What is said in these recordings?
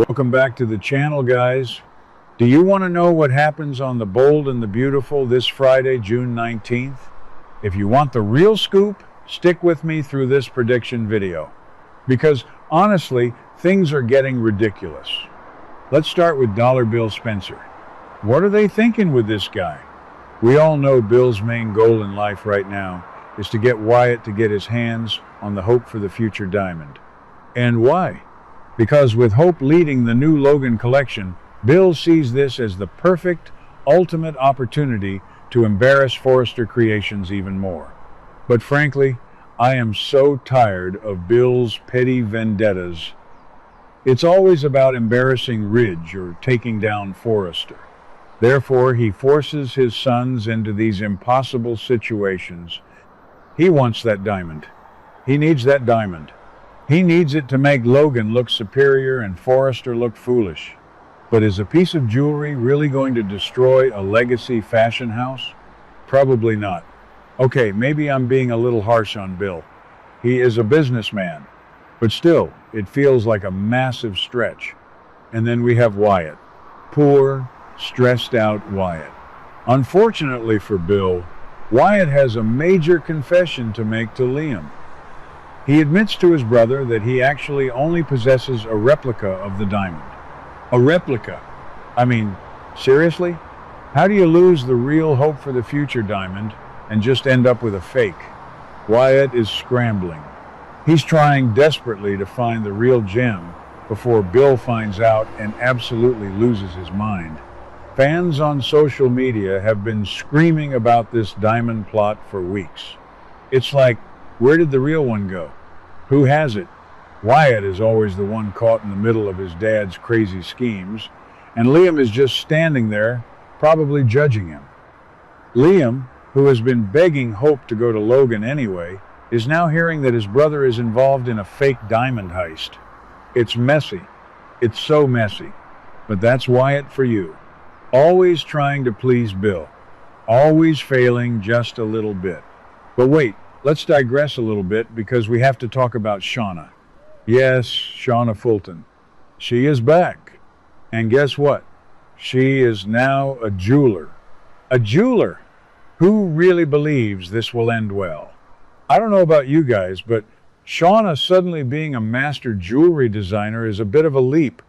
Welcome back to the channel, guys. Do you want to know what happens on The Bold and the Beautiful this Friday, June 19th? If you want the real scoop, stick with me through this prediction video. Because honestly, things are getting ridiculous. Let's start with Dollar Bill Spencer. What are they thinking with this guy? We all know Bill's main goal in life right now is to get Wyatt to get his hands on the Hope for the Future diamond. And why? Because with Hope leading the new Logan collection, Bill sees this as the perfect, ultimate opportunity to embarrass Forrester Creations even more. But frankly, I am so tired of Bill's petty vendettas. It's always about embarrassing Ridge or taking down Forrester. Therefore, he forces his sons into these impossible situations. He wants that diamond. He needs that diamond. He needs it to make Logan look superior and Forrester look foolish. But is a piece of jewelry really going to destroy a legacy fashion house? Probably not. Okay, maybe I'm being a little harsh on Bill. He is a businessman. But still, it feels like a massive stretch. And then we have Wyatt. Poor, stressed out Wyatt. Unfortunately for Bill, Wyatt has a major confession to make to Liam. He admits to his brother that he actually only possesses a replica of the diamond. A replica? I mean, seriously? How do you lose the real Hope for the Future diamond and just end up with a fake? Wyatt is scrambling. He's trying desperately to find the real gem before Bill finds out and absolutely loses his mind. Fans on social media have been screaming about this diamond plot for weeks. It's like, where did the real one go? Who has it? Wyatt is always the one caught in the middle of his dad's crazy schemes, and Liam is just standing there, probably judging him. Liam, who has been begging Hope to go to Logan anyway, is now hearing that his brother is involved in a fake diamond heist. It's messy. It's so messy. But that's Wyatt for you. Always trying to please Bill. Always failing just a little bit. But wait, let's digress a little bit because we have to talk about Shauna. Yes, Shauna Fulton. She is back. And guess what? She is now a jeweler. A jeweler! Who really believes this will end well? I don't know about you guys, but Shauna suddenly being a master jewelry designer is a bit of a leap.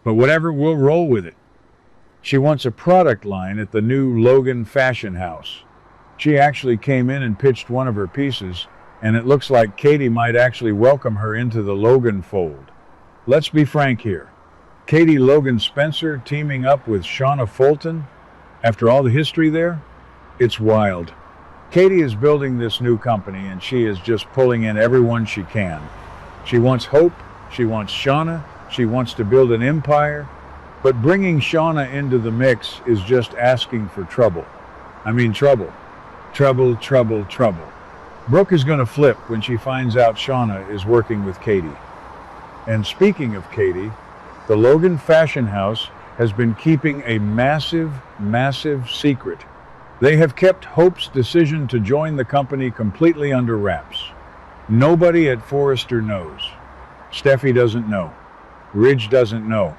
But whatever, we'll roll with it. She wants a product line at the new Logan fashion house. She actually came in and pitched one of her pieces, and it looks like Katie might actually welcome her into the Logan fold. Let's be frank here. Katie Logan Spencer teaming up with Shauna Fulton? After all the history there? It's wild. Katie is building this new company, and she is just pulling in everyone she can. She wants Hope, she wants Shauna, she wants to build an empire, but bringing Shauna into the mix is just asking for trouble. I mean trouble. Trouble, trouble, trouble. Brooke is going to flip when she finds out Shauna is working with Katie. And speaking of Katie, the Logan Fashion House has been keeping a massive, massive secret. They have kept Hope's decision to join the company completely under wraps. Nobody at Forrester knows. Steffy doesn't know. Ridge doesn't know.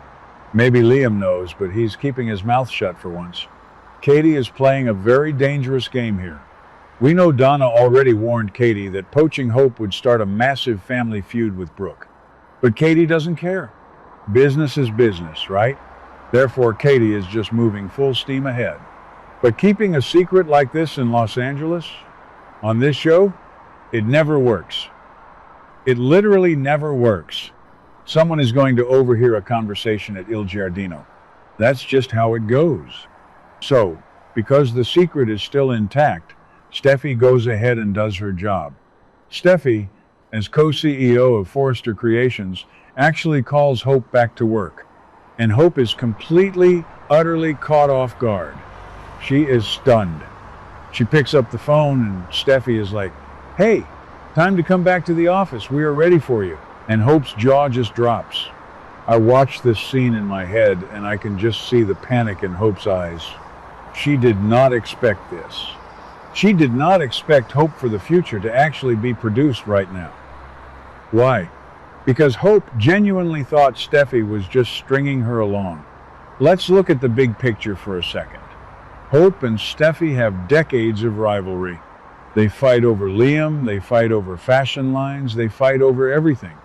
Maybe Liam knows, but he's keeping his mouth shut for once. Katie is playing a very dangerous game here. We know Donna already warned Katie that poaching Hope would start a massive family feud with Brooke. But Katie doesn't care. Business is business, right? Therefore, Katie is just moving full steam ahead. But keeping a secret like this in Los Angeles, on this show, it never works. It literally never works. Someone is going to overhear a conversation at Il Giardino. That's just how it goes. So, because the secret is still intact, Steffi goes ahead and does her job. Steffi, as co-CEO of Forrester Creations, actually calls Hope back to work. And Hope is completely, utterly caught off guard. She is stunned. She picks up the phone and Steffi is like, "Hey, time to come back to the office. We are ready for you." And Hope's jaw just drops. I watch this scene in my head and I can just see the panic in Hope's eyes. She did not expect this. She did not expect Hope for the Future to actually be produced right now. Why? because Hope genuinely thought Steffi was just stringing her along. Let's look at the big picture for a second. Hope and Steffi have decades of rivalry. They fight over Liam, they fight over fashion lines, they fight over everything.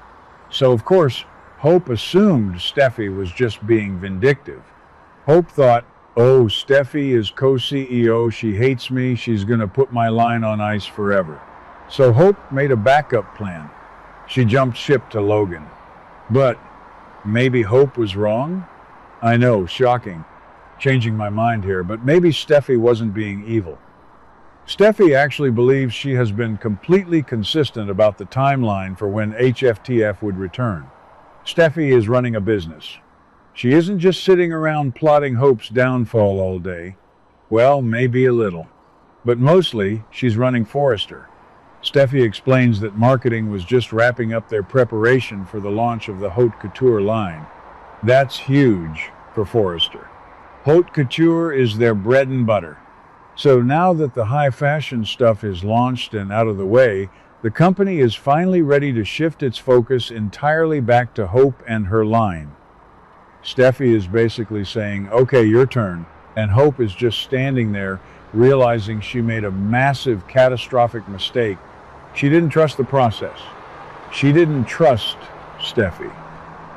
So of course, Hope assumed Steffi was just being vindictive. Hope thought, oh, Steffi is co-CEO, she hates me, she's gonna put my line on ice forever. So Hope made a backup plan. She jumped ship to Logan. But maybe Hope was wrong? I know, shocking. Changing my mind here, but maybe Steffi wasn't being evil. Steffi actually believes she has been completely consistent about the timeline for when HFTF would return. Steffi is running a business. She isn't just sitting around plotting Hope's downfall all day. Well, maybe a little. But mostly, she's running Forrester. Steffi explains that marketing was just wrapping up their preparation for the launch of the Haute Couture line. That's huge for Forrester. Haute Couture is their bread and butter. So now that the high fashion stuff is launched and out of the way, the company is finally ready to shift its focus entirely back to Hope and her line. Steffi is basically saying, okay, your turn, and Hope is just standing there, realizing she made a massive, catastrophic mistake. She didn't trust the process. She didn't trust Steffi,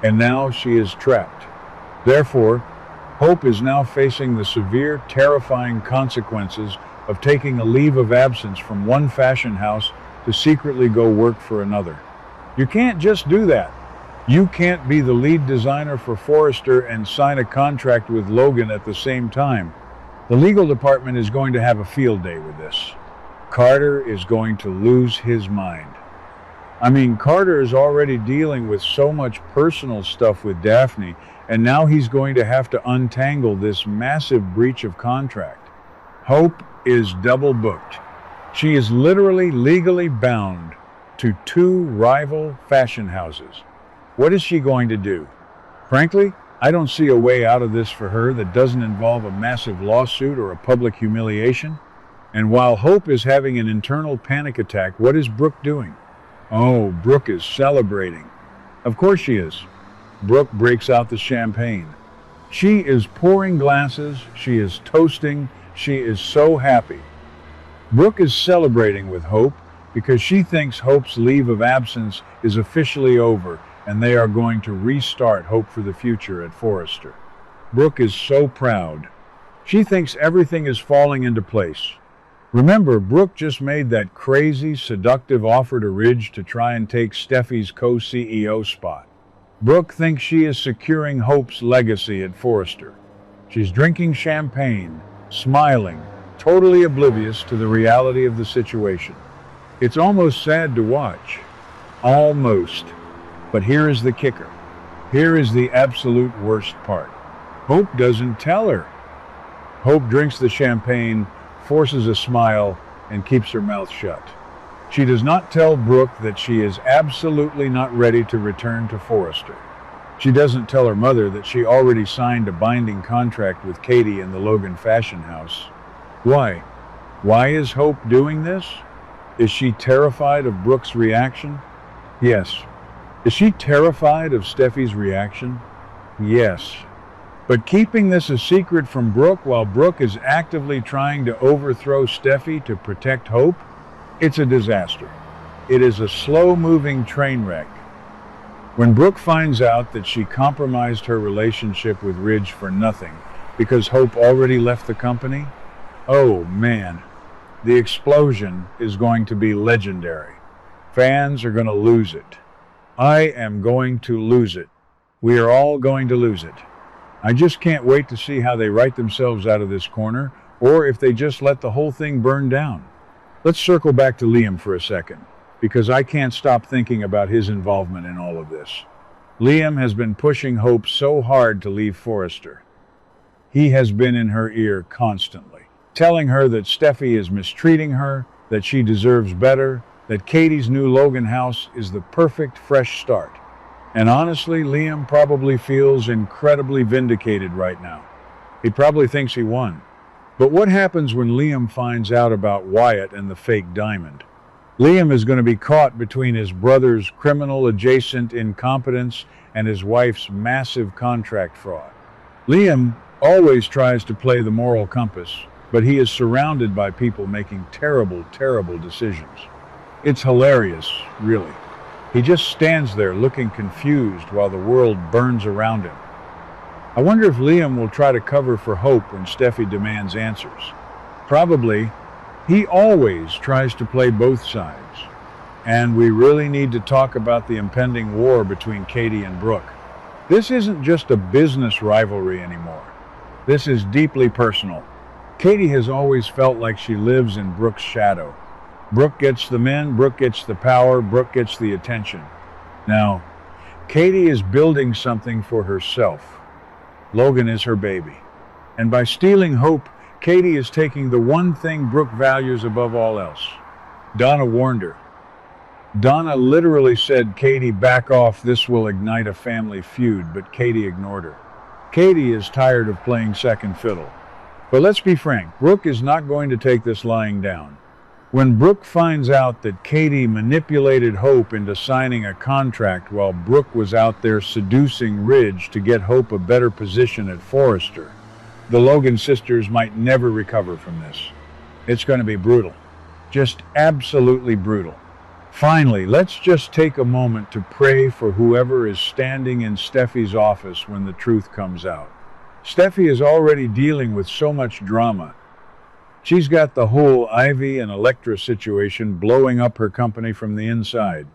and now she is trapped. Therefore, Hope is now facing the severe, terrifying consequences of taking a leave of absence from one fashion house to secretly go work for another. You can't just do that. You can't be the lead designer for Forrester and sign a contract with Logan at the same time. The legal department is going to have a field day with this. Carter is going to lose his mind. I mean, Carter is already dealing with so much personal stuff with Daphne, and now he's going to have to untangle this massive breach of contract. Hope is double booked. She is literally legally bound to two rival fashion houses. What is she going to do? Frankly, I don't see a way out of this for her that doesn't involve a massive lawsuit or a public humiliation. And while Hope is having an internal panic attack, what is Brooke doing? Oh, Brooke is celebrating. Of course she is. Brooke breaks out the champagne. She is pouring glasses, she is toasting, she is so happy. Brooke is celebrating with Hope because she thinks Hope's leave of absence is officially over and they are going to restart Hope for the future at Forrester. Brooke is so proud. She thinks everything is falling into place. Remember, Brooke just made that crazy, seductive offer to Ridge to try and take Steffi's co-CEO spot. Brooke thinks she is securing Hope's legacy at Forrester. She's drinking champagne, smiling, totally oblivious to the reality of the situation. It's almost sad to watch. Almost. But here is the kicker. Here is the absolute worst part. Hope doesn't tell her. Hope drinks the champagne, forces a smile, and keeps her mouth shut. She does not tell Brooke that she is absolutely not ready to return to Forrester. She doesn't tell her mother that she already signed a binding contract with Katie in the Logan Fashion House. Why? Why is Hope doing this? Is she terrified of Brooke's reaction? Yes. Is she terrified of Steffi's reaction? Yes. But keeping this a secret from Brooke while Brooke is actively trying to overthrow Steffi to protect Hope? It's a disaster. It is a slow-moving train wreck. When Brooke finds out that she compromised her relationship with Ridge for nothing because Hope already left the company, oh man, the explosion is going to be legendary. Fans are going to lose it. I am going to lose it. We are all going to lose it. I just can't wait to see how they write themselves out of this corner, or if they just let the whole thing burn down. Let's circle back to Liam for a second, because I can't stop thinking about his involvement in all of this. Liam has been pushing Hope so hard to leave Forrester. He has been in her ear constantly, telling her that Steffi is mistreating her, that she deserves better, that Katie's new Logan house is the perfect fresh start. And honestly, Liam probably feels incredibly vindicated right now. He probably thinks he won. But what happens when Liam finds out about Wyatt and the fake diamond? Liam is going to be caught between his brother's criminal-adjacent incompetence and his wife's massive contract fraud. Liam always tries to play the moral compass, but he is surrounded by people making terrible, terrible decisions. It's hilarious, really. He just stands there looking confused while the world burns around him. I wonder if Liam will try to cover for Hope when Steffy demands answers. Probably. He always tries to play both sides. And we really need to talk about the impending war between Katie and Brooke. This isn't just a business rivalry anymore. This is deeply personal. Katie has always felt like she lives in Brooke's shadow. Brooke gets the men, Brooke gets the power, Brooke gets the attention. Now, Katie is building something for herself. Logan is her baby. And by stealing Hope, Katie is taking the one thing Brooke values above all else. Donna warned her. Donna literally said, "Katie, back off, this will ignite a family feud," but Katie ignored her. Katie is tired of playing second fiddle. But let's be frank, Brooke is not going to take this lying down. When Brooke finds out that Katie manipulated Hope into signing a contract while Brooke was out there seducing Ridge to get Hope a better position at Forrester, the Logan sisters might never recover from this. It's going to be brutal. Just absolutely brutal. Finally, let's just take a moment to pray for whoever is standing in Steffy's office when the truth comes out. Steffy is already dealing with so much drama. She's got the whole Ivy and Electra situation blowing up her company from the inside.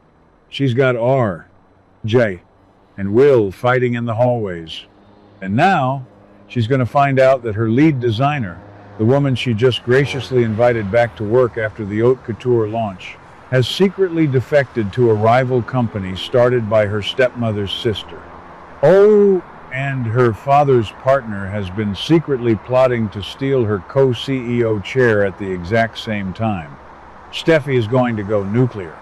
She's got R, J, and Will fighting in the hallways. And now, she's going to find out that her lead designer, the woman she just graciously invited back to work after the haute couture launch, has secretly defected to a rival company started by her stepmother's sister. Oh, and her father's partner has been secretly plotting to steal her co-CEO chair at the exact same time. Steffy is going to go nuclear.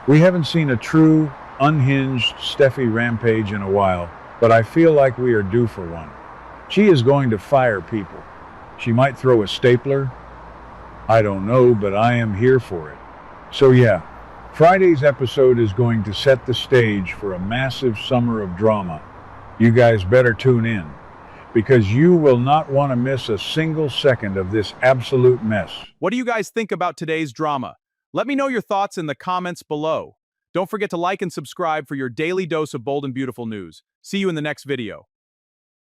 We haven't seen a true, unhinged Steffy rampage in a while, but I feel like we are due for one. She is going to fire people. She might throw a stapler. I don't know, but I am here for it. So yeah, Friday's episode is going to set the stage for a massive summer of drama. You guys better tune in, because you will not want to miss a single second of this absolute mess. What do you guys think about today's drama? Let me know your thoughts in the comments below. Don't forget to like and subscribe for your daily dose of bold and beautiful news. See you in the next video.